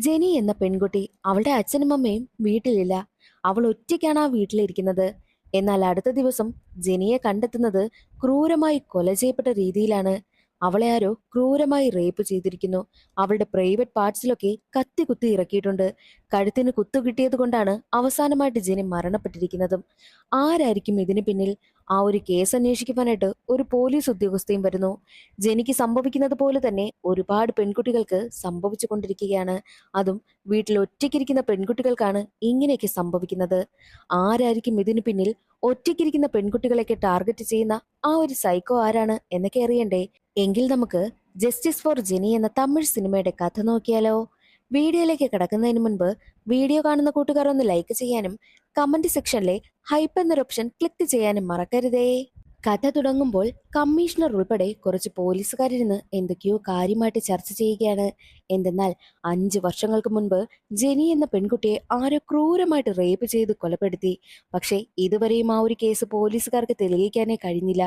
ജെനി എന്ന പെൺകുട്ടി അവളുടെ അച്ഛനും അമ്മയും വീട്ടിലില്ല. അവൾ ഒറ്റയ്ക്കാണ് ആ വീട്ടിലിരിക്കുന്നത്. എന്നാൽ അടുത്ത ദിവസം ജെനിയെ കണ്ടെത്തുന്നത് ക്രൂരമായി കൊല ചെയ്യപ്പെട്ട രീതിയിലാണ്. അവളെ ആരോ ക്രൂരമായി റേപ്പ് ചെയ്തിരിക്കുന്നു. അവളുടെ പ്രൈവറ്റ് പാർട്സിലൊക്കെ കത്തി കുത്തി ഇറക്കിയിട്ടുണ്ട്. കഴുത്തിന് കുത്തു കിട്ടിയത് കൊണ്ടാണ് അവസാനമായിട്ട് ജെനി മരണപ്പെട്ടിരിക്കുന്നതും. ആരായിരിക്കും ഇതിന് പിന്നിൽ? ആ ഒരു കേസ് അന്വേഷിക്കുവാനായിട്ട് ഒരു പോലീസ് ഉദ്യോഗസ്ഥയും വരുന്നു. ജെനിക്ക് സംഭവിക്കുന്നത് പോലെ തന്നെ ഒരുപാട് പെൺകുട്ടികൾക്ക് സംഭവിച്ചു കൊണ്ടിരിക്കുകയാണ്. അതും വീട്ടിൽ ഒറ്റയ്ക്കിരിക്കുന്ന പെൺകുട്ടികൾക്കാണ് ഇങ്ങനെയൊക്കെ സംഭവിക്കുന്നത്. ആരായിരിക്കും ഇതിനു പിന്നിൽ? ഒറ്റയ്ക്കിരിക്കുന്ന പെൺകുട്ടികളെയൊക്കെ ടാർഗറ്റ് ചെയ്യുന്ന ആ ഒരു സൈക്കോ ആരാണ് എന്നൊക്കെ അറിയണ്ടേ? എങ്കിൽ നമുക്ക് ജസ്റ്റിസ് ഫോർ ജെനി എന്ന തമിഴ് സിനിമയുടെ കഥ നോക്കിയാലോ? വീഡിയോയിലേക്ക് കിടക്കുന്നതിന് മുൻപ് വീഡിയോ കാണുന്ന കൂട്ടുകാർ ഒന്ന് ലൈക്ക് ചെയ്യാനും കമന്റ് സെക്ഷനിലെ ഹൈപ്പ് എന്നൊരു ഓപ്ഷൻ ക്ലിക്ക് ചെയ്യാനും മറക്കരുതേ. കഥ തുടങ്ങുമ്പോൾ കമ്മീഷണർ ഉൾപ്പെടെ കുറച്ച് പോലീസുകാരിരുന്ന് എന്തൊക്കെയോ കാര്യമായിട്ട് ചർച്ച ചെയ്യുകയാണ്. എന്തെന്നാൽ 5 വർഷങ്ങൾക്ക് മുൻപ് ജെനി എന്ന പെൺകുട്ടിയെ ആരോ ക്രൂരമായിട്ട് റേപ്പ് ചെയ്ത് കൊലപ്പെടുത്തി. പക്ഷേ ഇതുവരെയും ആ ഒരു കേസ് പോലീസുകാർക്ക് തെളിയിക്കാനേ കഴിഞ്ഞില്ല.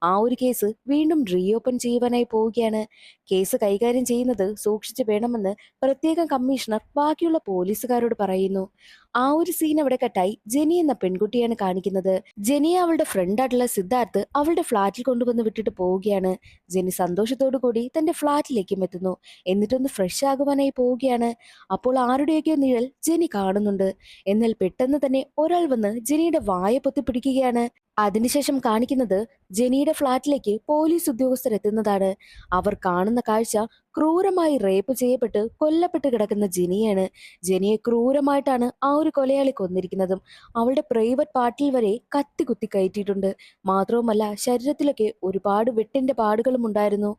ആ ഒരു കേസ് വീണ്ടും റീഓപ്പൺ ചെയ്യുവാനായി പോവുകയാണ്. കേസ് കൈകാര്യം ചെയ്യുന്നത് സൂക്ഷിച്ചു വേണമെന്ന് പ്രത്യേക കമ്മീഷണർ ബാക്കിയുള്ള പോലീസുകാരോട് പറയുന്നു. ആ ഒരു സീൻ അവിടെ കട്ടായി ജെനി എന്ന പെൺകുട്ടിയാണ് കാണിക്കുന്നത്. ജെനിയെ അവളുടെ ഫ്രണ്ടായിട്ടുള്ള സിദ്ധാർത്ഥ് അവളുടെ ഫ്ളാറ്റിൽ കൊണ്ടുവന്ന് വിട്ടിട്ട് പോവുകയാണ്. ജെനി സന്തോഷത്തോടു കൂടി തന്റെ ഫ്ളാറ്റിലേക്കും എത്തുന്നു. എന്നിട്ടൊന്ന് ഫ്രഷ് ആകുവാനായി പോവുകയാണ്. അപ്പോൾ ആരുടെയൊക്കെയോ നിഴൽ ജെനി കാണുന്നുണ്ട്. എന്നാൽ പെട്ടെന്ന് തന്നെ ഒരാൾ വന്ന് ജെനിയുടെ വായ പൊത്തി പിടിക്കുകയാണ്. അതിനുശേഷം കാണിക്കുന്നത് ജെനിയുടെ ഫ്ളാറ്റിലേക്ക് പോലീസ് ഉദ്യോഗസ്ഥർ എത്തുന്നതാണ്. അവർ കാണുന്ന കാഴ്ച ക്രൂരമായി റേപ്പ് ചെയ്യപ്പെട്ട് കൊല്ലപ്പെട്ട് കിടക്കുന്ന ജെനിയാണ്. ജെനിയെ ക്രൂരമായിട്ടാണ് ആ ഒരു കൊലയാളി കൊന്നിരിക്കുന്നതും. അവളുടെ പ്രൈവറ്റ് പാർട്ടിൽ വരെ കത്തി കുത്തി കയറ്റിയിട്ടുണ്ട്. മാത്രവുമല്ല ശരീരത്തിലൊക്കെ ഒരുപാട് വെട്ടിന്റെ പാടുകളും ഉണ്ടായിരുന്നു.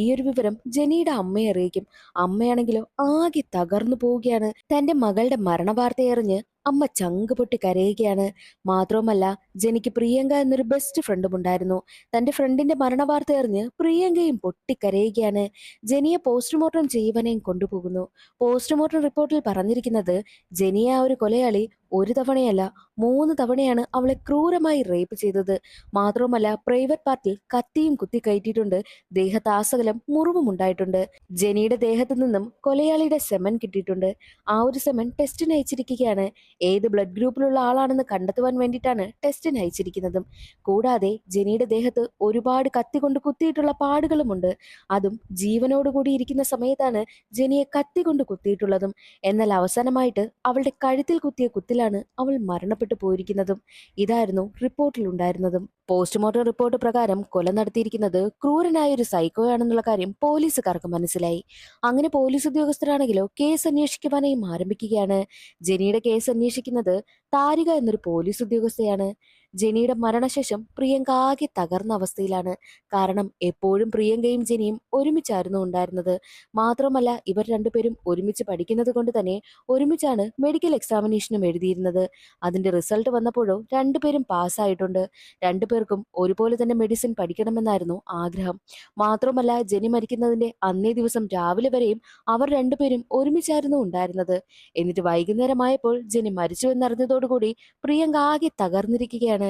ഈ ഒരു വിവരം ജെനിയുടെ അമ്മയെ അറിയിക്കും. അമ്മയാണെങ്കിലോ ആകെ തകർന്നു പോവുകയാണ്. തന്റെ മകളുടെ മരണവാർത്ത അറിഞ്ഞ് അമ്മ ചങ്ക് പൊട്ടി കരയുകയാണ്. മാത്രവുമല്ല ജെനിക്ക് പ്രിയങ്ക എന്നൊരു ബെസ്റ്റ് ഫ്രണ്ടും ഉണ്ടായിരുന്നു. തന്റെ ഫ്രണ്ടിന്റെ മരണവാർത്ത അറിഞ്ഞ് പ്രിയങ്കയും പൊട്ടിക്കരയുകയാണ്. ജെനിയെ പോസ്റ്റ്മോർട്ടം ചെയ്യുവാനേയും കൊണ്ടുപോകുന്നു. പോസ്റ്റ്മോർട്ടം റിപ്പോർട്ടിൽ പറഞ്ഞിരിക്കുന്നത് ജെനിയെ ആ ഒരു കൊലയാളി 1 തവണയല്ല 3 തവണയാണ് അവളെ ക്രൂരമായി റേപ്പ് ചെയ്തത്. മാത്രവുമല്ല പ്രൈവറ്റ് പാർട്ടിൽ കത്തിയും കുത്തി കയറ്റിയിട്ടുണ്ട്. ദേഹത്താസകലം മുറിവും ഉണ്ടായിട്ടുണ്ട്. ജെനിയുടെ ദേഹത്തു നിന്നും കൊലയാളിയുടെ സെമൻ കിട്ടിയിട്ടുണ്ട്. ആ ഒരു സെമൻ ടെസ്റ്റിന് അയച്ചിരിക്കുകയാണ്. ഏത് ബ്ലഡ് ഗ്രൂപ്പിലുള്ള ആളാണെന്ന് കണ്ടെത്തുവാൻ വേണ്ടിയിട്ടാണ് ടെസ്റ്റിന് അയച്ചിരിക്കുന്നതും. കൂടാതെ ജെനിയുടെ ദേഹത്ത് ഒരുപാട് കത്തി കൊണ്ട് കുത്തിയിട്ടുള്ള പാടുകളുമുണ്ട്. അതും ജീവനോടുകൂടി ഇരിക്കുന്ന സമയത്താണ് ജെനിയെ കത്തി കൊണ്ട് കുത്തിയിട്ടുള്ളതും. എന്നാൽ അവസാനമായിട്ട് അവളുടെ കഴുത്തിൽ കുത്തിയ കുത്തിലാണ് അവൾ മരണപ്പെട്ടു പോയിരിക്കുന്നതും. ഇതായിരുന്നു റിപ്പോർട്ടിൽ ഉണ്ടായിരുന്നതും. പോസ്റ്റ്മോർട്ടം റിപ്പോർട്ട് പ്രകാരം കൊല നടത്തിയിരിക്കുന്നത് ക്രൂരനായ ഒരു സൈക്കോയാണെന്നുള്ള കാര്യം പോലീസുകാർക്ക് മനസ്സിലായി. അങ്ങനെ പോലീസ് ഉദ്യോഗസ്ഥരാണെങ്കിലോ കേസ് അന്വേഷിക്കുവാനായും ആരംഭിക്കുകയാണ്. ജെനിയുടെ കേസ് അന്വേഷിക്കുന്നത് താരിക എന്നൊരു പോലീസ് ഉദ്യോഗസ്ഥയാണ്. ജെനിയുടെ മരണശേഷം പ്രിയങ്ക ആകെ തകർന്ന അവസ്ഥയിലാണ്. കാരണം എപ്പോഴും പ്രിയങ്കയും ജെനിയും ഒരുമിച്ചായിരുന്നു ഉണ്ടായിരുന്നത്. മാത്രമല്ല ഇവർ രണ്ടുപേരും ഒരുമിച്ച് പഠിക്കുന്നത് കൊണ്ട് തന്നെ ഒരുമിച്ചാണ് മെഡിക്കൽ എക്സാമിനേഷനും എഴുതിയിരുന്നത്. അതിന്റെ റിസൾട്ട് വന്നപ്പോഴോ രണ്ടുപേരും പാസ്സായിട്ടുണ്ട്. രണ്ടുപേർക്കും ഒരുപോലെ തന്നെ മെഡിസിൻ പഠിക്കണമെന്നായിരുന്നു ആഗ്രഹം. മാത്രമല്ല ജെനി മരിക്കുന്നതിന്റെ അന്നേ ദിവസം രാവിലെ വരെയും അവർ രണ്ടുപേരും ഒരുമിച്ചായിരുന്നു ഉണ്ടായിരുന്നത്. എന്നിട്ട് വൈകുന്നേരമായപ്പോൾ ജെനി മരിച്ചു എന്നറിഞ്ഞതോടുകൂടി പ്രിയങ്ക ആകെ തകർന്നിരിക്കുകയാണ്.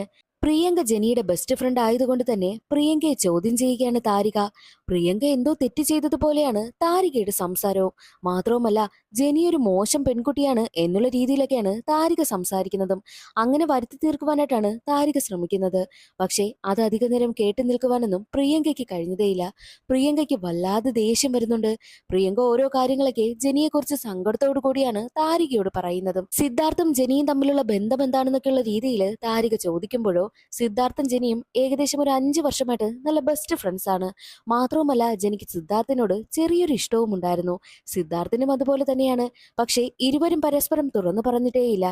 പ്രിയങ്ക ജെനിയുടെ ബെസ്റ്റ് ഫ്രണ്ട് ആയതുകൊണ്ട് തന്നെ പ്രിയങ്കയെ ചോദ്യം ചെയ്യുകയാണ് താരിക. പ്രിയങ്ക എന്തോ തെറ്റ് ചെയ്തതുപോലെയാണ് താരികയുടെ സംസാരവും. മാത്രവുമല്ല ജെനി ഒരു മോശം പെൺകുട്ടിയാണ് എന്നുള്ള രീതിയിലൊക്കെയാണ് താരിക സംസാരിക്കുന്നതും. അങ്ങനെ വരുത്തി തീർക്കുവാനായിട്ടാണ് താരിക ശ്രമിക്കുന്നത്. പക്ഷേ അത് അധിക നേരം കേട്ടു നിൽക്കുവാനൊന്നും പ്രിയങ്കയ്ക്ക് കഴിഞ്ഞതേയില്ല. പ്രിയങ്കയ്ക്ക് വല്ലാതെ ദേഷ്യം വരുന്നുണ്ട്. പ്രിയങ്ക ഓരോ കാര്യങ്ങളൊക്കെ ജെനിയെക്കുറിച്ച് സങ്കടത്തോടു കൂടിയാണ് താരികയോട് പറയുന്നതും. സിദ്ധാർത്ഥും ജെനിയും തമ്മിലുള്ള ബന്ധം എന്താണെന്നൊക്കെയുള്ള രീതിയിൽ താരിക ചോദിക്കുമ്പോഴോ സിദ്ധാർത്ഥും ജെനിയും ഏകദേശം ഒരു 5 വർഷമായിട്ട് നല്ല ബെസ്റ്റ് ഫ്രണ്ട്സ് ആണ്. മാത്രവുമല്ല ജെനിക്ക് സിദ്ധാർത്ഥിനോട് ചെറിയൊരു ഇഷ്ടവും ഉണ്ടായിരുന്നു. സിദ്ധാർത്ഥിനും അതുപോലെ തന്നെയാണ്. പക്ഷേ ഇരുവരും പരസ്പരം തുറന്നു പറഞ്ഞിട്ടേയില്ല.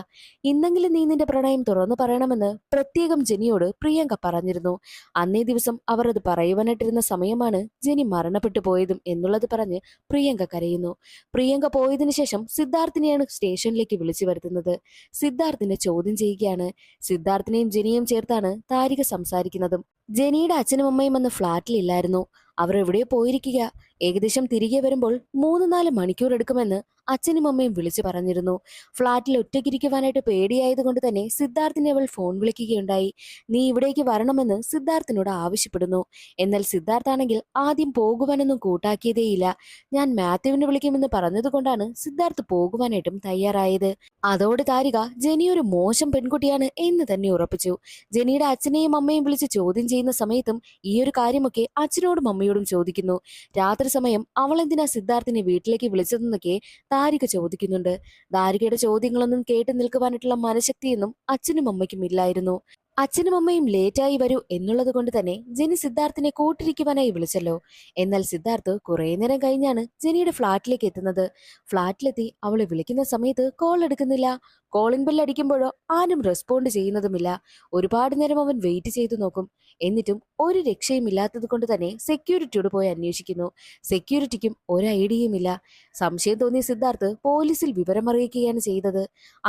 ഇന്നെങ്കിലും നീ നിന്റെ പ്രണയം തുറന്നു പറയണമെന്ന് പ്രത്യേകം ജെനിയോട് പ്രിയങ്ക പറഞ്ഞിരുന്നു. അന്നേ ദിവസം അവർ അത് പറയുവാനായിട്ടിരുന്ന സമയമാണ് ജെനി മരണപ്പെട്ടു പോയതും എന്നുള്ളത് പറഞ്ഞ് പ്രിയങ്ക കരയുന്നു. പ്രിയങ്ക പോയതിനു ശേഷം സിദ്ധാർത്ഥിനെയാണ് സ്റ്റേഷനിലേക്ക് വിളിച്ചു വരുത്തുന്നത്. സിദ്ധാർത്ഥിനെ ചോദ്യം ചെയ്യുകയാണ്. സിദ്ധാർത്ഥിനെയും ജെനിയും ചേർത്താണ് താരിക സംസാരിക്കുന്നതും. ജെനിയുടെ അച്ഛനും അമ്മയും അന്ന് ഫ്ളാറ്റിൽ ഇല്ലായിരുന്നു. അവർ എവിടെയോ പോയിരിക്കുക. ഏകദേശം തിരികെ വരുമ്പോൾ 3-4 മണിക്കൂർ എടുക്കുമെന്ന് അച്ഛനും അമ്മയും വിളിച്ചു പറഞ്ഞിരുന്നു. ഫ്ളാറ്റിൽ ഒറ്റയ്ക്കിരിക്കുവാനായിട്ട് പേടിയായതുകൊണ്ട് തന്നെ സിദ്ധാർത്ഥിനെ അവൾ ഫോൺ വിളിക്കുകയുണ്ടായി. നീ ഇവിടേക്ക് വരണമെന്ന് സിദ്ധാർത്ഥിനോട് ആവശ്യപ്പെടുന്നു. എന്നാൽ സിദ്ധാർത്ഥാണെങ്കിൽ ആദ്യം പോകുവാനൊന്നും കൂട്ടാക്കിയതേയില്ല. ഞാൻ മാത്യുവിനെ വിളിക്കുമെന്ന് പറഞ്ഞതുകൊണ്ടാണ് സിദ്ധാർത്ഥ് പോകുവാനായിട്ടും തയ്യാറായത്. അതോടെ താരിക ജെനി ഒരു മോശം പെൺകുട്ടിയാണ് എന്ന് തന്നെ ഉറപ്പിച്ചു. ജെനിയുടെ അച്ഛനെയും അമ്മയും വിളിച്ച് ചോദ്യം ചെയ്യുന്ന സമയത്തും ഈ ഒരു കാര്യമൊക്കെ അച്ഛനോടും അമ്മയോടും ചോദിക്കുന്നു. രാത്രി സമയം അവൾ എന്തിനാ സിദ്ധാർത്ഥിനെ വീട്ടിലേക്ക് വിളിച്ചതെന്നൊക്കെ താരിക ചോദിക്കുന്നുണ്ട്. താരികയുടെ ചോദ്യങ്ങളൊന്നും കേട്ടു നിൽക്കുവാനായിട്ടുള്ള മനഃശക്തിയൊന്നും അച്ഛനും അമ്മയ്ക്കും ഇല്ലായിരുന്നു. അച്ഛനും അമ്മയും ലേറ്റായി വരൂ എന്നുള്ളത് കൊണ്ട് തന്നെ ജെനി സിദ്ധാർത്ഥിനെ കൂട്ടിരിക്കുവാനായി വിളിച്ചല്ലോ. എന്നാൽ സിദ്ധാർത്ഥ് കുറെ നേരം കഴിഞ്ഞാണ് ജെനിയുടെ ഫ്ളാറ്റിലേക്ക് എത്തുന്നത്. ഫ്ളാറ്റിലെത്തി അവളെ വിളിക്കുന്ന സമയത്ത് കോൾ എടുക്കുന്നില്ല. കോളിംഗ് ബെൽ അടിക്കുമ്പോഴോ ആരും റെസ്പോണ്ട് ചെയ്യുന്നതുമില്ല. ഒരുപാട് നേരം അവൻ വെയിറ്റ് ചെയ്തു നോക്കും. എന്നിട്ടും ഒരു രക്ഷയും ഇല്ലാത്തത് കൊണ്ട് തന്നെ സെക്യൂരിറ്റിയോട് പോയി അന്വേഷിക്കുന്നു. സെക്യൂരിറ്റിക്കും ഒരു ഐഡിയയും ഇല്ല. സംശയം തോന്നിയ സിദ്ധാർത്ഥ് പോലീസിൽ വിവരമറിയിക്കുകയാണ് ചെയ്തത്.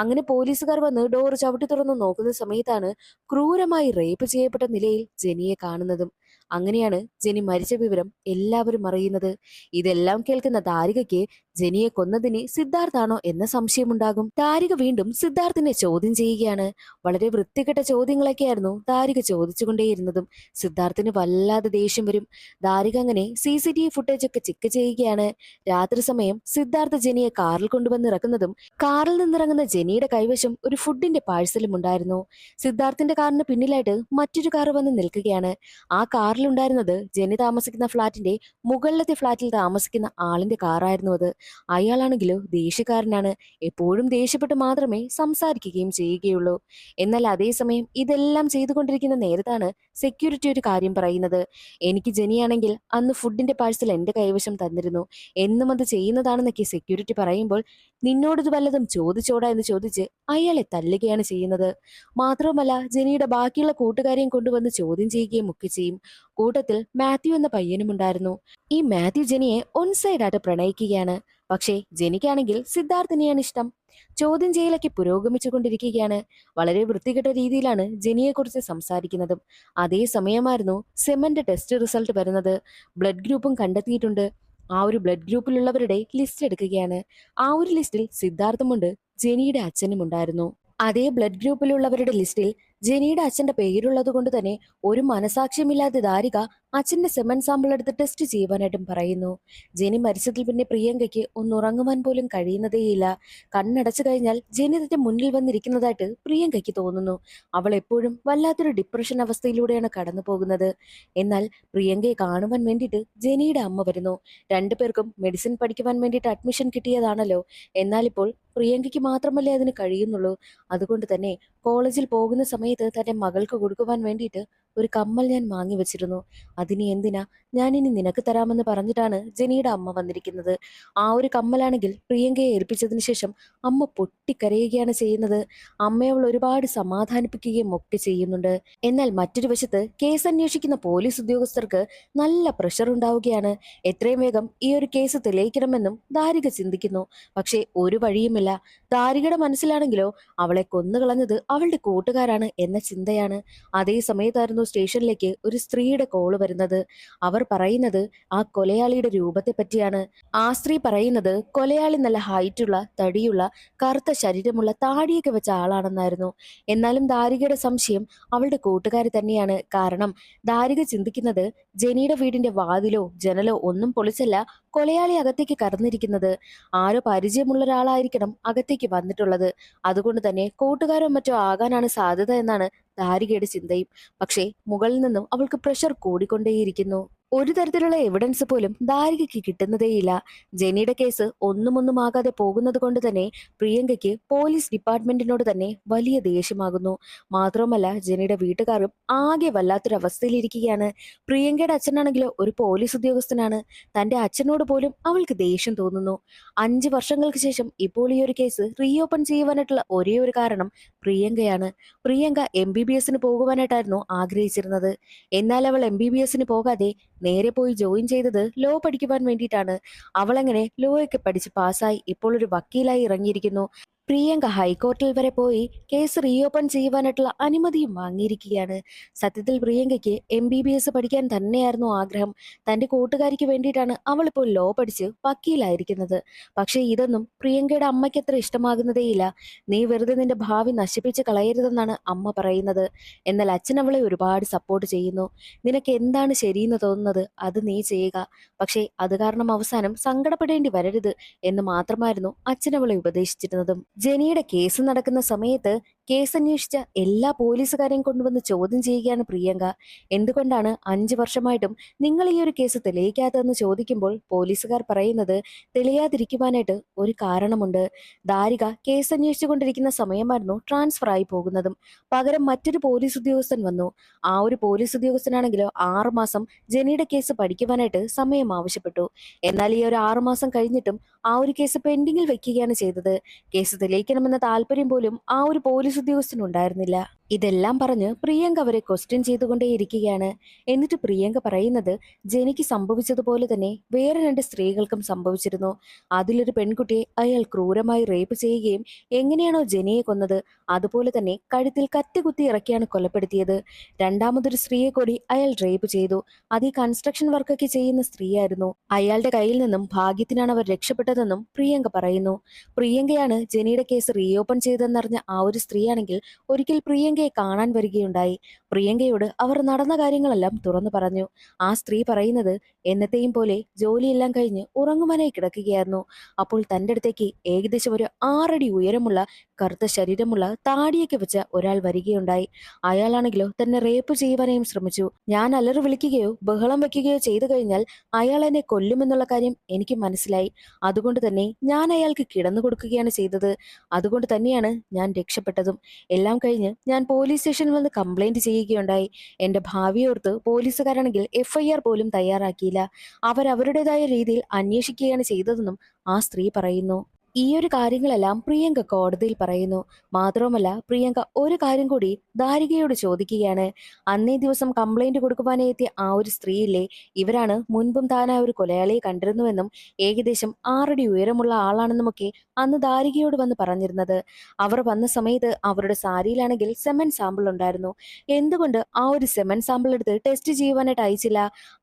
അങ്ങനെ പോലീസുകാർ വന്ന് ഡോർ ചവിട്ടി തുറന്ന് നോക്കുന്ന സമയത്താണ് ക്രൂരമായി റേപ്പ് ചെയ്യപ്പെട്ട നിലയിൽ ജെനിയെ കാണുന്നതും. അങ്ങനെയാണ് ജെനി മരിച്ച വിവരം എല്ലാവരും അറിയുന്നത്. ഇതെല്ലാം കേൾക്കുന്ന താരികയ്ക്ക് ജെനിയെ കൊന്നതിന് സിദ്ധാർത്ഥാണോ എന്ന സംശയമുണ്ടാകും. താരിക വീണ്ടും സിദ്ധാർത്ഥിനെ ചോദ്യം ചെയ്യുകയാണ്. വളരെ വൃത്തികെട്ട ചോദ്യങ്ങളൊക്കെയായിരുന്നു താരിക ചോദിച്ചുകൊണ്ടേയിരുന്നതും. സിദ്ധാർത്ഥിന് വല്ലാതെ ദേഷ്യം വരും. താരിക അങ്ങനെ CCTV ഫുട്ടേജ് ഒക്കെ ചെക്ക് ചെയ്യുകയാണ്. രാത്രി സമയം സിദ്ധാർത്ഥ ജെനിയെ കാറിൽ കൊണ്ടുവന്ന് ഇറക്കുന്നതും കാറിൽ നിന്നിറങ്ങുന്ന ജെനിയുടെ കൈവശം ഒരു ഫുഡിന്റെ പാഴ്സലും ഉണ്ടായിരുന്നു. സിദ്ധാർത്ഥിന്റെ കാറിന് പിന്നിലായിട്ട് മറ്റൊരു കാർ വന്ന് നിൽക്കുകയാണ്. ആ കാറിലുണ്ടായിരുന്നത് ജെനി താമസിക്കുന്ന ഫ്ളാറ്റിന്റെ മുകളിലത്തെ ഫ്ളാറ്റിൽ താമസിക്കുന്ന ആളിന്റെ കാറായിരുന്നു അത്. അയാളാണെങ്കിലോ ദേഷ്യക്കാരനാണ്. എപ്പോഴും ദേഷ്യപ്പെട്ട് മാത്രമേ സംസാരിക്കുകയും ചെയ്യുകയുള്ളൂ. എന്നാൽ അതേസമയം ഇതെല്ലാം ചെയ്തുകൊണ്ടിരിക്കുന്ന നേരത്താണ് സെക്യൂരിറ്റി ഒരു കാര്യം പറയുന്നത്. എനിക്ക് ജെനിയാണെങ്കിൽ അന്ന് ഫുഡിന്റെ പാഴ്സൽ എന്റെ കൈവശം തന്നിരുന്നു. എന്നും അത് ചെയ്യുന്നതാണെന്നൊക്കെ സെക്യൂരിറ്റി പറയുമ്പോൾ നിന്നോടിത് വല്ലതും ചോദിച്ചോടാ എന്ന് ചോദിച്ച് അയാളെ തല്ലുകയാണ് ചെയ്യുന്നത്. മാത്രവുമല്ല ജെനിയുടെ ബാക്കിയുള്ള കൂട്ടുകാരെയും കൊണ്ടുവന്ന് ചോദ്യം ചെയ്യുകയും ഒക്കെ ചെയ്യും. കൂട്ടത്തിൽ മാത്യു എന്ന പയ്യനും ഉണ്ടായിരുന്നു. ഈ മാത്യു ജെനിയെ ഒൺ സൈഡായിട്ട് പ്രണയിക്കുകയാണ്. പക്ഷേ ജെനിക്കാണെങ്കിൽ സിദ്ധാർത്ഥിനെയാണ് ഇഷ്ടം. ചോദ്യം ചെയ്യലൊക്കെ പുരോഗമിച്ചുകൊണ്ടിരിക്കുകയാണ്. വളരെ വൃത്തികെട്ട രീതിയിലാണ് ജെനിയെക്കുറിച്ച് സംസാരിക്കുന്നതും. അതേ സമയമായിരുന്നു സെമന്റെ ടെസ്റ്റ് റിസൾട്ട് വരുന്നത്. ബ്ലഡ് ഗ്രൂപ്പും കണ്ടെത്തിയിട്ടുണ്ട്. ആ ഒരു ബ്ലഡ് ഗ്രൂപ്പിലുള്ളവരുടെ ലിസ്റ്റ് എടുക്കുകയാണ്. ആ ഒരു ലിസ്റ്റിൽ സിദ്ധാർത്ഥമുണ്ട്, ജെനിയുടെ അച്ഛനും ഉണ്ടായിരുന്നു. അതേ ബ്ലഡ് ഗ്രൂപ്പിലുള്ളവരുടെ ലിസ്റ്റിൽ ജെനിയുടെ അച്ഛന്റെ പേരുള്ളത് കൊണ്ട് തന്നെ ഒരു മനസാക്ഷ്യമില്ലാതെ ദാരിക അച്ഛന്റെ സെമൻ സാമ്പിൾ എടുത്ത് ടെസ്റ്റ് ചെയ്യുവാനായിട്ടും പറയുന്നു. ജെനി മരിച്ചതിൽ പിന്നെ പ്രിയങ്കയ്ക്ക് ഒന്നുറങ്ങുവാൻ പോലും കഴിയുന്നതേയില്ല. കണ്ണടച്ചു കഴിഞ്ഞാൽ ജെനി തന്റെ മുന്നിൽ വന്നിരിക്കുന്നതായിട്ട് പ്രിയങ്കയ്ക്ക് തോന്നുന്നു. അവൾ എപ്പോഴും വല്ലാത്തൊരു ഡിപ്രഷൻ അവസ്ഥയിലൂടെയാണ് കടന്നു പോകുന്നത്. എന്നാൽ പ്രിയങ്കയെ കാണുവാൻ വേണ്ടിയിട്ട് ജെനിയുടെ അമ്മ വരുന്നു. രണ്ടുപേർക്കും മെഡിസിൻ പഠിക്കുവാൻ വേണ്ടിയിട്ട് അഡ്മിഷൻ കിട്ടിയതാണല്ലോ. എന്നാൽ ഇപ്പോൾ പ്രിയങ്കയ്ക്ക് മാത്രമല്ലേ അതിന് കഴിയുന്നുള്ളൂ. അതുകൊണ്ട് തന്നെ കോളേജിൽ പോകുന്ന സമയത്ത് തന്റെ മകൾക്ക് കൊടുക്കുവാൻ വേണ്ടിയിട്ട് ഒരു കമ്മൽ ഞാൻ വാങ്ങി വെച്ചിരുന്നു. അതിന് എന്തിനാ, ഞാനിനി നിനക്ക് തരാമെന്ന് പറഞ്ഞിട്ടാണ് ജെനിയുടെ അമ്മ വന്നിരിക്കുന്നത്. ആ ഒരു കമ്മലാണെങ്കിൽ പ്രിയങ്കയെ ഏൽപ്പിച്ചതിന് ശേഷം അമ്മ പൊട്ടിക്കരയുകയാണ് ചെയ്യുന്നത്. അമ്മയെ അവൾ ഒരുപാട് സമാധാനിപ്പിക്കുകയും ഒക്കെ ചെയ്യുന്നുണ്ട്. എന്നാൽ മറ്റൊരു വശത്ത് കേസ് അന്വേഷിക്കുന്ന പോലീസ് ഉദ്യോഗസ്ഥർക്ക് നല്ല പ്രഷർ ഉണ്ടാവുകയാണ്. എത്രയും വേഗം ഈ ഒരു കേസ് തെളിയിക്കണമെന്നും ദാരിക ചിന്തിക്കുന്നു. പക്ഷേ ഒരു വഴിയുമില്ല. ദാരികയുടെ മനസ്സിലാണെങ്കിലോ അവളെ കൊന്നുകളഞ്ഞത് അവളുടെ കൂട്ടുകാരാണ് എന്ന ചിന്തയാണ്. അതേ സമയത്തായിരുന്നു സ്റ്റേഷനിലേക്ക് ഒരു സ്ത്രീയുടെ കോള് വരുന്നത്. അവർ പറയുന്നത് ആ കൊലയാളിയുടെ രൂപത്തെ പറ്റിയാണ്. ആ സ്ത്രീ പറയുന്നത് കൊലയാളി നല്ല ഹൈറ്റുള്ള, തടിയുള്ള, കറുത്ത ശരീരമുള്ള, താടിയൊക്കെ വെച്ച ആളാണെന്നായിരുന്നു. എന്നാലും ദാരികയുടെ സംശയം അവളുടെ കൂട്ടുകാരി തന്നെയാണ്. കാരണം ദാരിക ചിന്തിക്കുന്നത് ജെനിയുടെ വീടിന്റെ വാതിലോ ജനലോ ഒന്നും പൊളിച്ചല്ല കൊലയാളി അകത്തേക്ക് കടന്നിരിക്കുന്നത്. ആരോ പരിചയമുള്ള ഒരാളായിരിക്കണം അകത്തേക്ക് വന്നിട്ടുള്ളത്. അതുകൊണ്ട് തന്നെ കൂട്ടുകാരോ മറ്റോ ആകാനാണ് സാധ്യത എന്നാണ് ദാരികയുടെ ചിന്തയും. പക്ഷേ മുകളിൽ നിന്നും അവൾക്ക് പ്രഷർ കൂടിക്കൊണ്ടേയിരിക്കുന്നു. ഒരു തരത്തിലുള്ള എവിഡൻസ് പോലും ദാരികയ്ക്ക് കിട്ടുന്നതേയില്ല. ജെനിയുടെ കേസ് ഒന്നും ആകാതെ പോകുന്നത് കൊണ്ട് തന്നെ പ്രിയങ്കയ്ക്ക് പോലീസ് ഡിപ്പാർട്ട്മെന്റിനോട് തന്നെ വലിയ ദേഷ്യമാകുന്നു. മാത്രവുമല്ല ജെനിയുടെ വീട്ടുകാരും ആകെ വല്ലാത്തൊരു അവസ്ഥയിലിരിക്കുകയാണ്. പ്രിയങ്കയുടെ അച്ഛനാണെങ്കിലോ ഒരു പോലീസ് ഉദ്യോഗസ്ഥനാണ്. തന്റെ അച്ഛനോട് പോലും അവൾക്ക് ദേഷ്യം തോന്നുന്നു. 5 വർഷങ്ങൾക്ക് ശേഷം ഇപ്പോൾ ഈ ഒരു കേസ് റീഓപ്പൺ ചെയ്യുവാനായിട്ടുള്ള ഒരേ ഒരു കാരണം പ്രിയങ്കയാണ്. പ്രിയങ്ക MBBSന് പോകുവാനായിട്ടായിരുന്നു ആഗ്രഹിച്ചിരുന്നത്. എന്നാൽ അവൾ MBBSന് പോകാതെ നേരെ പോയി ജോയിൻ ചെയ്തത് ലോ പഠിക്കുവാൻ വേണ്ടിയിട്ടാണ്. അവളങ്ങനെ ലോ ഒക്കെ പഠിച്ച് പാസ്സായി ഇപ്പോൾ ഒരു വക്കീലായി ഇറങ്ങിയിരിക്കുന്നു. പ്രിയങ്ക ഹൈക്കോടതിയിൽ വരെ പോയി കേസ് റീഓപ്പൺ ചെയ്യുവാനായിട്ടുള്ള അനുമതിയും വാങ്ങിയിരിക്കുകയാണ്. സത്യത്തിൽ പ്രിയങ്കയ്ക്ക് MBBS പഠിക്കാൻ തന്നെയായിരുന്നു ആഗ്രഹം. തന്റെ കൂട്ടുകാരിക്ക് വേണ്ടിയിട്ടാണ് അവളിപ്പോൾ ലോ പഠിച്ച് വക്കീലായിരിക്കുന്നത്. പക്ഷേ ഇതൊന്നും പ്രിയങ്കയുടെ അമ്മയ്ക്ക് അത്ര ഇഷ്ടമാകുന്നതേയില്ല. നീ വെറുതെ നിന്റെ ഭാവി നശിപ്പിച്ച് കളയരുതെന്നാണ് അമ്മ പറയുന്നത്. എന്നാൽ അച്ഛൻ അവളെ ഒരുപാട് സപ്പോർട്ട് ചെയ്യുന്നു. നിനക്ക് എന്താണ് ശരിയെന്ന് തോന്നുന്നത് അത് നീ ചെയ്യുക. പക്ഷേ അത് കാരണം അവസാനം സങ്കടപ്പെടേണ്ടി വരരുത് എന്ന് മാത്രമായിരുന്നു അച്ഛൻ അവളെ ഉപദേശിച്ചിരുന്നതും. ജെനിയുടെ കേസ് നടക്കുന്ന സമയത്ത് കേസ് അന്വേഷിച്ച എല്ലാ പോലീസുകാരെയും കൊണ്ടുവന്ന് ചോദ്യം ചെയ്യുകയാണ് പ്രിയങ്ക. എന്തുകൊണ്ടാണ് 5 വർഷമായിട്ടും നിങ്ങൾ ഈ ഒരു കേസ് തെളിയിക്കാത്തതെന്ന് ചോദിക്കുമ്പോൾ പോലീസുകാർ പറയുന്നത് തെളിയാതിരിക്കുവാനായിട്ട് ഒരു കാരണമുണ്ട്. ദാരിക കേസ് അന്വേഷിച്ചുകൊണ്ടിരിക്കുന്ന സമയമായിരുന്നു ട്രാൻസ്ഫർ ആയി പോകുന്നതും. പകരം മറ്റൊരു പോലീസ് ഉദ്യോഗസ്ഥൻ വന്നു. ആ ഒരു പോലീസ് ഉദ്യോഗസ്ഥനാണെങ്കിലോ 6 മാസം ജെനിയുടെ കേസ് പഠിക്കുവാനായിട്ട് സമയം ആവശ്യപ്പെട്ടു. എന്നാൽ ഈ ഒരു 6 മാസം കഴിഞ്ഞിട്ടും ആ ഒരു കേസ് പെൻഡിങ്ങിൽ വെക്കുകയാണ് ചെയ്തത്. കേസ് തെളിയിക്കണമെന്ന താല്പര്യം പോലും ആ ഒരു പോലീസ് ഉദ്യോഗസ്ഥനുണ്ടായിരുന്നില്ല. ഇതെല്ലാം പറഞ്ഞ് പ്രിയങ്ക അവരെ ക്വസ്റ്റ്യൻ ചെയ്തുകൊണ്ടേയിരിക്കുകയാണ്. എന്നിട്ട് പ്രിയങ്ക പറയുന്നത് ജെനിക്ക് സംഭവിച്ചതുപോലെ തന്നെ വേറെ 2 സ്ത്രീകൾക്കും സംഭവിച്ചിരുന്നു. അതിലൊരു പെൺകുട്ടിയെ അയാൾ ക്രൂരമായി റേപ്പ് ചെയ്യുകയും എങ്ങനെയാണോ ജെനിയെ കൊന്നത് അതുപോലെ തന്നെ കഴുത്തിൽ കത്തി കുത്തി ഇറക്കിയാണ് കൊലപ്പെടുത്തിയത്. രണ്ടാമതൊരു സ്ത്രീയെ കൂടി അയാൾ റേപ്പ് ചെയ്തു. അത് ഈ കൺസ്ട്രക്ഷൻ വർക്കൊക്കെ ചെയ്യുന്ന സ്ത്രീയായിരുന്നു. അയാളുടെ കയ്യിൽ നിന്നും ഭാഗ്യത്തിനാണ് അവർ രക്ഷപ്പെട്ടതെന്നും പ്രിയങ്ക പറയുന്നു. പ്രിയങ്കയാണ് ജെനിയുടെ കേസ് റീഓപ്പൺ ചെയ്തെന്നറിഞ്ഞ ആ ഒരു സ്ത്രീയാണെങ്കിൽ ഒരിക്കൽ പ്രിയങ്കയെ കാണാൻ വരികയുണ്ടായി. പ്രിയങ്കയോട് അവർ നടന്ന കാര്യങ്ങളെല്ലാം തുറന്നു പറഞ്ഞു. ആ സ്ത്രീ പറയുന്നത് എന്നത്തെയും പോലെ ജോലിയെല്ലാം കഴിഞ്ഞ് ഉറങ്ങുവാനായി കിടക്കുകയായിരുന്നു. അപ്പോൾ തൻ്റെ അടുത്തേക്ക് ഏകദേശം ഒരു 6 അടി ഉയരമുള്ള കറുത്ത ശരീരമുള്ള താടിയൊക്കെ വെച്ച ഒരാൾ വരികയുണ്ടായി. അയാളാണെങ്കിലോ തന്നെ റേപ്പ് ചെയ്യുവാനായും ശ്രമിച്ചു. ഞാൻ അലറി വിളിക്കുകയോ ബഹളം വെക്കുകയോ ചെയ്തു കഴിഞ്ഞാൽ അയാൾ എന്നെ കൊല്ലുമെന്നുള്ള കാര്യം എനിക്ക് മനസ്സിലായി. അതുകൊണ്ട് തന്നെ ഞാൻ അയാൾക്ക് കിടന്നു കൊടുക്കുകയാണ് ചെയ്തത്. അതുകൊണ്ട് തന്നെയാണ് ഞാൻ രക്ഷപ്പെട്ടതും. എല്ലാം കഴിഞ്ഞ് ഞാൻ പോലീസ് സ്റ്റേഷനിൽ വന്ന് കംപ്ലൈന്റ് ചെയ്യുകയുണ്ടായി. എന്റെ ഭാവിയോർത്ത് പോലീസുകാരാണെങ്കിൽ FIR പോലും തയ്യാറാക്കിയില്ല. അവരവരുടേതായ രീതിയിൽ അന്വേഷിക്കുകയാണ് ചെയ്തതെന്നും ആ സ്ത്രീ പറയുന്നു. ഈ ഒരു കാര്യങ്ങളെല്ലാം പ്രിയങ്ക കോടതിയിൽ പറയുന്നു. മാത്രവുമല്ല പ്രിയങ്ക ഒരു കാര്യം കൂടി ദാരികയോട് ചോദിക്കുകയാണ്. അന്നേ ദിവസം കംപ്ലൈന്റ് കൊടുക്കുവാനായി എത്തിയ ആ ഒരു സ്ത്രീയില്ലേ, ഇവരാണ് മുൻപും താൻ ആ ഒരു കൊലയാളിയെ കണ്ടിരുന്നുവെന്നും ഏകദേശം 6 അടി ഉയരമുള്ള ആളാണെന്നുമൊക്കെ അന്ന് ദാരികയോട് വന്ന് പറഞ്ഞിരുന്നത്. അവർ വന്ന സമയത്ത് അവരുടെ സാരിയിലാണെങ്കിൽ സെമൻ സാമ്പിൾ ഉണ്ടായിരുന്നു. എന്തുകൊണ്ട് ആ ഒരു സെമൻ സാമ്പിൾ എടുത്ത് ടെസ്റ്റ് ചെയ്യുവാനായിട്ട് അയച്ചില്ല?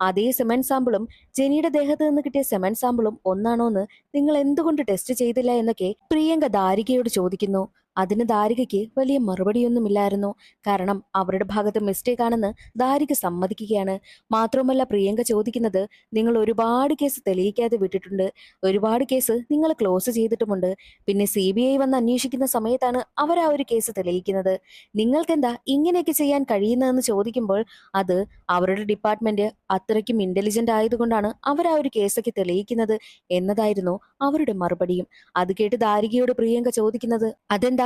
അതേ സെമൻ സാമ്പിളും ജെനിയുടെ ദേഹത്ത് നിന്ന് കിട്ടിയ സെമൻ സാമ്പിളും ഒന്നാണോ എന്ന് നിങ്ങൾ എന്തുകൊണ്ട് ടെസ്റ്റ് ചെയ്തില്ല എന്നൊക്കെ പ്രിയങ്ക ദാരികയോട് ചോദിക്കുന്നു. അതിന് ദാരികയ്ക്ക് വലിയ മറുപടിയൊന്നുമില്ലായിരുന്നു. കാരണം അവരുടെ ഭാഗത്ത് മിസ്റ്റേക്ക് ആണെന്ന് ദാരിക സമ്മതിക്കുകയാണ്. മാത്രമല്ല പ്രിയങ്ക ചോദിക്കുന്നത്, നിങ്ങൾ ഒരുപാട് കേസ് തെളിയിക്കാതെ വിട്ടിട്ടുണ്ട്, ഒരുപാട് കേസ് നിങ്ങൾ ക്ലോസ് ചെയ്തിട്ടുമുണ്ട്. പിന്നെ CBI വന്ന് അന്വേഷിക്കുന്ന സമയത്താണ് അവർ ആ ഒരു കേസ് തെളിയിക്കുന്നത്. നിങ്ങൾക്കെന്താ ഇങ്ങനെയൊക്കെ ചെയ്യാൻ കഴിയുന്നതെന്ന് ചോദിക്കുമ്പോൾ അത് അവരുടെ ഡിപ്പാർട്ട്മെന്റ് അത്രയ്ക്കും ഇന്റലിജന്റ് ആയതുകൊണ്ടാണ് അവർ ആ ഒരു കേസൊക്കെ തെളിയിക്കുന്നത് എന്നതായിരുന്നു അവരുടെ മറുപടിയും. അത് കേട്ട് ദാരികയോട് പ്രിയങ്ക ചോദിക്കുന്നത്, അതെന്താ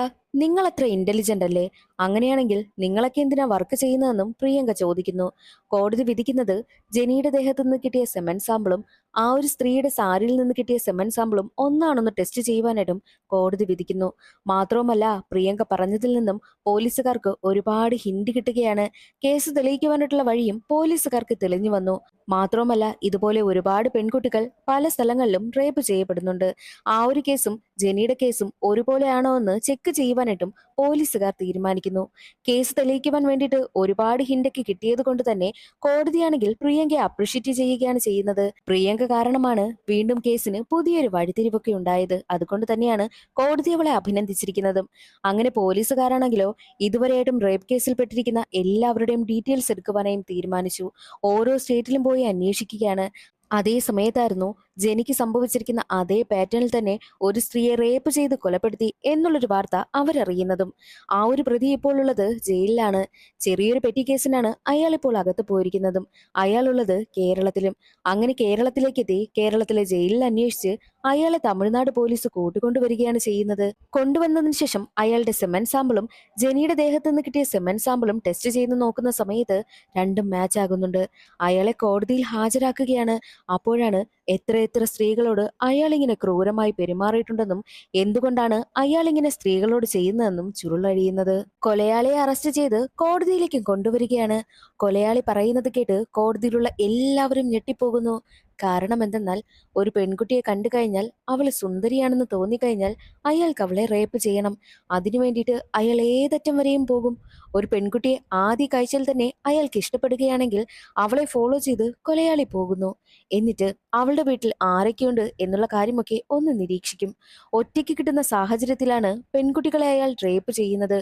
നിങ്ങൾ അത്ര ഇന്റലിജന്റ് അല്ലേ? അങ്ങനെയാണെങ്കിൽ നിങ്ങളൊക്കെ എന്തിനാ വർക്ക് ചെയ്യുന്നതെന്നും പ്രിയങ്ക ചോദിക്കുന്നു. കോടതി വിധിക്കുന്നത് ജെനിയുടെ ദേഹത്ത് നിന്ന് കിട്ടിയ സെമൻ സാമ്പിളും ആ ഒരു സ്ത്രീയുടെ സാരിയിൽ നിന്ന് കിട്ടിയ സെമൻ സാമ്പിളും ഒന്നാണെന്ന് ടെസ്റ്റ് ചെയ്യുവാനായിട്ടും കോടതി വിധിക്കുന്നു. മാത്രവുമല്ല പ്രിയങ്ക പറഞ്ഞതിൽ നിന്നും പോലീസുകാർക്ക് ഒരുപാട് ഹിന്റ് കിട്ടുകയാണ്. കേസ് തെളിയിക്കുവാനായിട്ടുള്ള വഴിയും പോലീസുകാർക്ക് തെളിഞ്ഞു വന്നു. മാത്രവുമല്ല ഇതുപോലെ ഒരുപാട് പെൺകുട്ടികൾ പല സ്ഥലങ്ങളിലും റേപ്പ് ചെയ്യപ്പെടുന്നുണ്ട്. ആ ഒരു കേസും ജെനിയുടെ കേസും ഒരുപോലെയാണോ എന്ന് ചെക്ക് ചെയ്യുവാനായിട്ടും പോലീസുകാർ തീരുമാനിക്കുന്നു. കേസ് തെളിയിക്കുവാൻ വേണ്ടിയിട്ട് ഒരുപാട് ഹിന്റൊക്കെ കിട്ടിയത് കൊണ്ട് തന്നെ കോടതിയാണെങ്കിൽ പ്രിയങ്കയെ അപ്രിഷ്യേറ്റ് ചെയ്യുകയാണ് ചെയ്യുന്നത്. പ്രിയങ്ക കാരണമാണ് വീണ്ടും കേസിന് പുതിയൊരു വഴിത്തിരിവൊക്കെ ഉണ്ടായത്. അതുകൊണ്ട് തന്നെയാണ് കോടതി അവളെ അഭിനന്ദിച്ചിരിക്കുന്നതും. അങ്ങനെ പോലീസുകാരാണെങ്കിലോ ഇതുവരെയായിട്ടും റേപ്പ് കേസിൽ പെട്ടിരിക്കുന്ന എല്ലാവരുടെയും ഡീറ്റെയിൽസ് എടുക്കുവാനായും തീരുമാനിച്ചു. ഓരോ സ്റ്റേറ്റിലും പോയി അന്വേഷിക്കുകയാണ്. അതേ സമയത്തായിരുന്നു ജെനിക്ക് സംഭവിച്ചിരിക്കുന്ന അതേ പാറ്റേണിൽ തന്നെ ഒരു സ്ത്രീയെ റേപ്പ് ചെയ്ത് കൊലപ്പെടുത്തി എന്നുള്ളൊരു വാർത്ത അവരറിയുന്നതും. ആ ഒരു പ്രതി ഇപ്പോൾ ഉള്ളത് ജയിലിലാണ്. ചെറിയൊരു പെറ്റി കേസിനാണ് അയാൾ ഇപ്പോൾ അകത്ത് പോയിരിക്കുന്നതും. അയാളുള്ളത് കേരളത്തിലും. അങ്ങനെ കേരളത്തിലേക്ക് എത്തി കേരളത്തിലെ ജയിലിൽ അന്വേഷിച്ച് അയാളെ തമിഴ്നാട് പോലീസ് കൂട്ടിക്കൊണ്ടുവരികയാണ് ചെയ്യുന്നത്. കൊണ്ടുവന്നതിന് ശേഷം അയാളുടെ സെമൻ സാമ്പിളും ജെനിയുടെ ദേഹത്ത് നിന്ന് കിട്ടിയ സെമൻ സാമ്പിളും ടെസ്റ്റ് ചെയ്ത് നോക്കുന്ന സമയത്ത് രണ്ടും മാച്ച് ആകുന്നുണ്ട്. അയാളെ കോടതിയിൽ ഹാജരാക്കുകയാണ്. അപ്പോഴാണ് എത്ര സ്ത്രീകളോട് അയാൾ ഇങ്ങനെ ക്രൂരമായി പെരുമാറിയിട്ടുണ്ടെന്നും എന്തുകൊണ്ടാണ് അയാൾ ഇങ്ങനെ സ്ത്രീകളോട് ചെയ്യുന്നതെന്നും ചുരുളഴിയുന്നത്. കൊലയാളിയെ അറസ്റ്റ് ചെയ്ത് കോടതിയിലേക്ക് കൊണ്ടുവരികയാണ്. കൊലയാളി പറയുന്നത് കേട്ട് കോടതിയിലുള്ള എല്ലാവരും ഞെട്ടിപ്പോകുന്നു. കാരണം എന്തെന്നാൽ ഒരു പെൺകുട്ടിയെ കണ്ടു കഴിഞ്ഞാൽ അവൾ സുന്ദരിയാണെന്ന് തോന്നിക്കഴിഞ്ഞാൽ അയാൾക്ക് അവളെ റേപ്പ് ചെയ്യണം. അതിനു വേണ്ടിയിട്ട് അയാൾ ഏതറ്റം വരെയും പോകും. ഒരു പെൺകുട്ടിയെ ആദ്യ കാഴ്ചയിൽ തന്നെ അയാൾക്ക് ഇഷ്ടപ്പെടുകയാണെങ്കിൽ അവളെ ഫോളോ ചെയ്ത് കൊലയാളി പോകുന്നു. എന്നിട്ട് അവളുടെ വീട്ടിൽ ആരൊക്കെയുണ്ട് എന്നുള്ള കാര്യമൊക്കെ ഒന്ന് നിരീക്ഷിക്കും. ഒറ്റയ്ക്ക് കിട്ടുന്ന സാഹചര്യത്തിലാണ് പെൺകുട്ടികളെ അയാൾ റേപ്പ് ചെയ്യുന്നത്.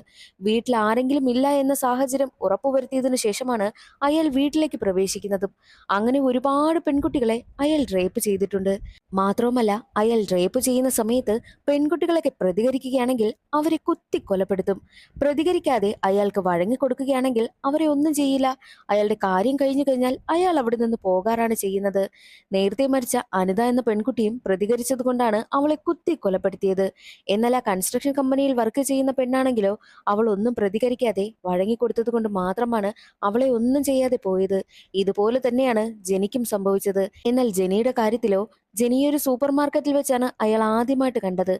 വീട്ടിൽ ആരെങ്കിലും ഇല്ല എന്ന സാഹചര്യം ഉറപ്പുവരുത്തിയതിനു ശേഷമാണ് അയാൾ വീട്ടിലേക്ക് പ്രവേശിക്കുന്നതും. അങ്ങനെ ഒരുപാട് പെൺകുട്ടികളെ അയാൾ റേപ്പ് ചെയ്തിട്ടുണ്ട്. മാത്രവുമല്ല, അയാൾ റേപ്പ് ചെയ്യുന്ന സമയത്ത് പെൺകുട്ടികളൊക്കെ പ്രതികരിക്കുകയാണെങ്കിൽ അവരെ കുത്തി കൊലപ്പെടുത്തും. പ്രതികരിക്കാതെ അയാൾക്ക് വഴങ്ങിക്കൊടുക്കുകയാണെങ്കിൽ അവരെ ഒന്നും ചെയ്യില്ല. അയാളുടെ കാര്യം കഴിഞ്ഞു കഴിഞ്ഞാൽ അയാൾ അവിടെ നിന്ന് പോകാറാണ് ചെയ്യുന്നത്. നേരത്തെ മരിച്ച അനിത എന്ന പെൺകുട്ടിയും പ്രതികരിച്ചത് കൊണ്ടാണ് അവളെ കുത്തി കൊലപ്പെടുത്തിയത്. എന്നാൽ ആ കൺസ്ട്രക്ഷൻ കമ്പനിയിൽ വർക്ക് ചെയ്യുന്ന പെണ്ണാണെങ്കിലോ അവൾ ഒന്നും പ്രതികരിക്കാതെ വഴങ്ങിക്കൊടുത്തത് കൊണ്ട് മാത്രമാണ് അവളെ ഒന്നും ചെയ്യാതെ പോയത്. ഇതുപോലെ തന്നെയാണ് ജെനിക്കും സംഭവിച്ചത്. എന്നാൽ ജെനിയുടെ കാര്യത്തിലോ ജെനിയെ ഒരു സൂപ്പർ മാർക്കറ്റിൽ വെച്ചാണ് അയാൾ ആദ്യമായിട്ട് കണ്ടത്.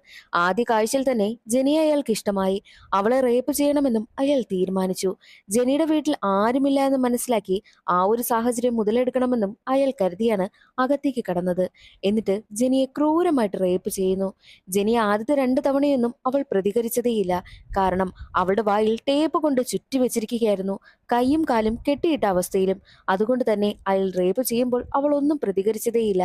ആദ്യ കാഴ്ചയിൽ തന്നെ ജെനിയെ അയാൾക്ക് ഇഷ്ടമായി. അവളെ റേപ്പ് ചെയ്യണമെന്നും അയാൾ തീരുമാനിച്ചു. ജെനിയുടെ വീട്ടിൽ ആരുമില്ല എന്ന് മനസ്സിലാക്കി ആ ഒരു സാഹചര്യം മുതലെടുക്കണമെന്നും അയാൾ കരുതിയാണ് അകത്തേക്ക് കടന്നത്. എന്നിട്ട് ജെനിയെ ക്രൂരമായിട്ട് റേപ്പ് ചെയ്യുന്നു. ജെനി ആദ്യത്തെ 2 തവണയൊന്നും അവൾ പ്രതികരിച്ചതേയില്ല. കാരണം അവളുടെ വായിൽ ടേപ്പ് കൊണ്ട് ചുറ്റി വെച്ചിരിക്കുകയായിരുന്നു, കൈയും കാലും കെട്ടിയിട്ട അവസ്ഥയിലും. അതുകൊണ്ട് തന്നെ അയാൾ റേപ്പ് ചെയ്യുമ്പോൾ അവൾ ഒന്നും പ്രതികരിച്ചതേയില്ല.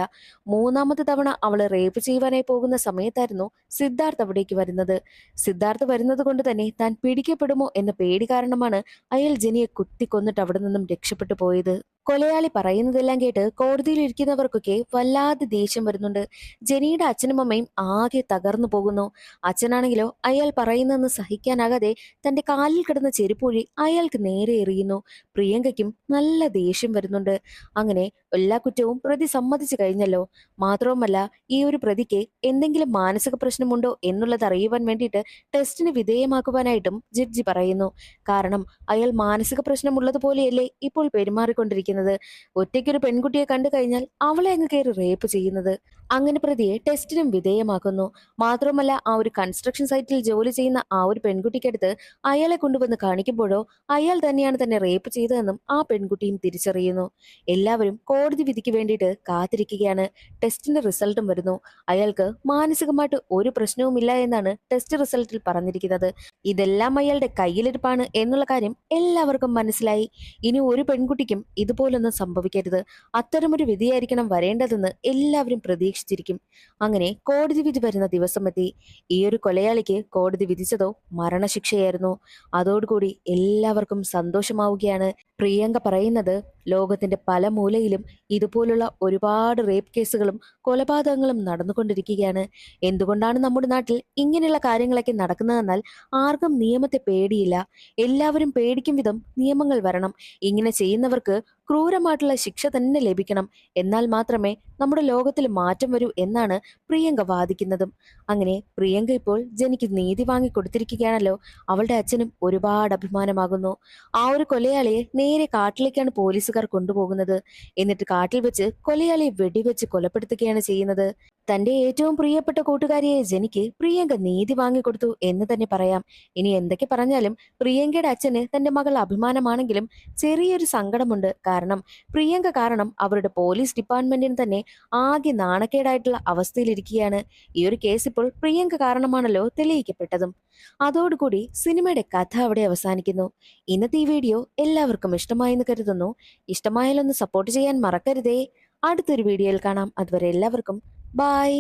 3ാമത്തെ തവണ അവളെ റേപ്പ് ചെയ്യുവാനായി പോകുന്ന സമയത്തായിരുന്നു സിദ്ധാർത്ഥ് അവിടേക്ക് വരുന്നത്. സിദ്ധാർത്ഥ് വരുന്നത് കൊണ്ട് തന്നെ താൻ പിടിക്കപ്പെടുമോ എന്ന പേടി കാരണമാണ് അയാൾ ജെനിയെ കുത്തിക്കൊന്നിട്ട് അവിടെ നിന്നും രക്ഷപ്പെട്ടു പോയത്. കൊലയാളി പറയുന്നതെല്ലാം കേട്ട് കോടതിയിൽ ഇരിക്കുന്നവർക്കൊക്കെ വല്ലാതെ ദേഷ്യം വരുന്നുണ്ട്. ജെനിയുടെ അച്ഛനും അമ്മയും ആകെ തകർന്നു പോകുന്നു. അച്ഛനാണെങ്കിലോ അയാൾ പറയുന്നതെന്ന് സഹിക്കാനാകാതെ തന്റെ കാലിൽ കിടന്ന ചെരുപ്പൂഴി അയാൾക്ക് നേരെ എറിയുന്നു. പ്രിയങ്കയ്ക്കും നല്ല ദേഷ്യം വരുന്നുണ്ട്. അങ്ങനെ എല്ലാ കുറ്റവും പ്രതി സമ്മതിച്ചു കഴിഞ്ഞല്ലോ. മാത്രവുമല്ല, ഈ ഒരു പ്രതിക്ക് എന്തെങ്കിലും മാനസിക പ്രശ്നമുണ്ടോ എന്നുള്ളത് അറിയുവാൻ വേണ്ടിയിട്ട് ടെസ്റ്റിന് വിധേയമാക്കുവാനായിട്ടും ജഡ്ജി പറയുന്നു. കാരണം അയാൾ മാനസിക പ്രശ്നമുള്ളതുപോലെയല്ലേ ഇപ്പോൾ പെരുമാറിക്കൊണ്ടിരിക്കുന്നത്. ഒറ്റയ്ക്കൊരു പെൺകുട്ടിയെ കണ്ടു കഴിഞ്ഞാൽ അവളെ അങ്ങ് കയറി റേപ്പ് ചെയ്യുന്നത്. അങ്ങനെ പ്രതിയെ ടെസ്റ്റിനും വിധേയമാക്കുന്നു. മാത്രമല്ല, ആ ഒരു കൺസ്ട്രക്ഷൻ സൈറ്റിൽ ജോലി ചെയ്യുന്ന ആ ഒരു പെൺകുട്ടിക്കടുത്ത് അയാളെ കൊണ്ടുവന്ന് കാണിക്കുമ്പോഴോ അയാൾ തന്നെയാണ് തന്നെ റേപ്പ് ചെയ്തതെന്നും ആ പെൺകുട്ടിയും തിരിച്ചറിയുന്നു. എല്ലാവരും കോടതി വിധിക്ക് വേണ്ടിയിട്ട് കാത്തിരിക്കുകയാണ്. ടെസ്റ്റിന്റെ റിസൾട്ടും വരുന്നു. അയാൾക്ക് മാനസികമായിട്ട് ഒരു പ്രശ്നവുമില്ല എന്നാണ് ടെസ്റ്റ് റിസൾട്ടിൽ പറഞ്ഞിരിക്കുന്നത്. ഇതെല്ലാം അയാളുടെ കയ്യിലിരിപ്പാണ് എന്നുള്ള കാര്യം എല്ലാവർക്കും മനസ്സിലായി. ഇനി ഒരു പെൺകുട്ടിക്കും ഇതുപോലൊന്നും സംഭവിക്കരുത്. അത്തരമൊരു വിധിയായിരിക്കണം വരേണ്ടതെന്ന് എല്ലാവരും പ്രതീക്ഷിച്ചിരിക്കും. അങ്ങനെ കോടതി വിധി വരുന്ന ദിവസം എത്തി. ഈ ഒരു കൊലയാളിക്ക് കോടതി വിധിച്ചതോ മരണശിക്ഷയായിരുന്നു. അതോടുകൂടി എല്ലാവർക്കും സന്തോഷമാവുകയാണ്. പ്രിയങ്ക പറയുന്നത് ലോകത്തിന്റെ പല മൂലയിലും ഇതുപോലുള്ള ഒരുപാട് റേപ്പ് കേസുകളും കൊലപാതകങ്ങളും നടന്നുകൊണ്ടിരിക്കുകയാണ്. എന്തുകൊണ്ടാണ് നമ്മുടെ നാട്ടിൽ ഇങ്ങനെയുള്ള കാര്യങ്ങളൊക്കെ നടക്കുന്നതെന്നാൽ ആർക്കും നിയമത്തെ പേടിയില്ല. എല്ലാവരും പേടിക്കും വിധം നിയമങ്ങൾ വരണം. ഇങ്ങനെ ചെയ്യുന്നവർക്ക് ക്രൂരമായിട്ടുള്ള ശിക്ഷ തന്നെ ലഭിക്കണം. എന്നാൽ മാത്രമേ നമ്മുടെ ലോകത്തിൽ മാറ്റം വരൂ എന്നാണ് പ്രിയങ്ക വാദിക്കുന്നതും. അങ്ങനെ പ്രിയങ്ക ഇപ്പോൾ ജനിക്ക് നീതി വാങ്ങി കൊടുത്തിരിക്കുകയാണല്ലോ. അവളുടെ അച്ഛനും ഒരുപാട് അഭിമാനമാകുന്നു. ആ ഒരു കൊലയാളിയെ നേരെ കാട്ടിലേക്കാണ് പോലീസുകാർ കൊണ്ടുപോകുന്നത്. എന്നിട്ട് കാട്ടിൽ വെച്ച് കൊലയാളിയെ വെടിവെച്ച് കൊലപ്പെടുത്തുകയാണ് ചെയ്യുന്നത്. തന്റെ ഏറ്റവും പ്രിയപ്പെട്ട കൂട്ടുകാരിയെ ജനിക്ക് പ്രിയങ്ക നീതി വാങ്ങിക്കൊടുത്തു എന്ന് തന്നെ പറയാം. ഇനി എന്തൊക്കെ പറഞ്ഞാലും പ്രിയങ്കയുടെ അച്ഛന് തന്റെ മകൾ അഭിമാനമാണെങ്കിലും ചെറിയൊരു സങ്കടമുണ്ട്. കാരണം പ്രിയങ്ക കാരണം അവരുടെ പോലീസ് ഡിപ്പാർട്ട്മെന്റിന് തന്നെ ആകെ നാണക്കേടായിട്ടുള്ള അവസ്ഥയിലിരിക്കുകയാണ്. ഈ ഒരു കേസ് ഇപ്പോൾ പ്രിയങ്ക കാരണമാണല്ലോ തെളിയിക്കപ്പെട്ടതും. അതോടുകൂടി സിനിമയുടെ കഥ അവിടെ അവസാനിക്കുന്നു. ഇന്നത്തെ ഈ വീഡിയോ എല്ലാവർക്കും ഇഷ്ടമായെന്ന് കരുതുന്നു. ഇഷ്ടമായാലൊന്ന് സപ്പോർട്ട് ചെയ്യാൻ മറക്കരുതേ. അടുത്തൊരു വീഡിയോയിൽ കാണാം. അതുവരെ എല്ലാവർക്കും ബൈ.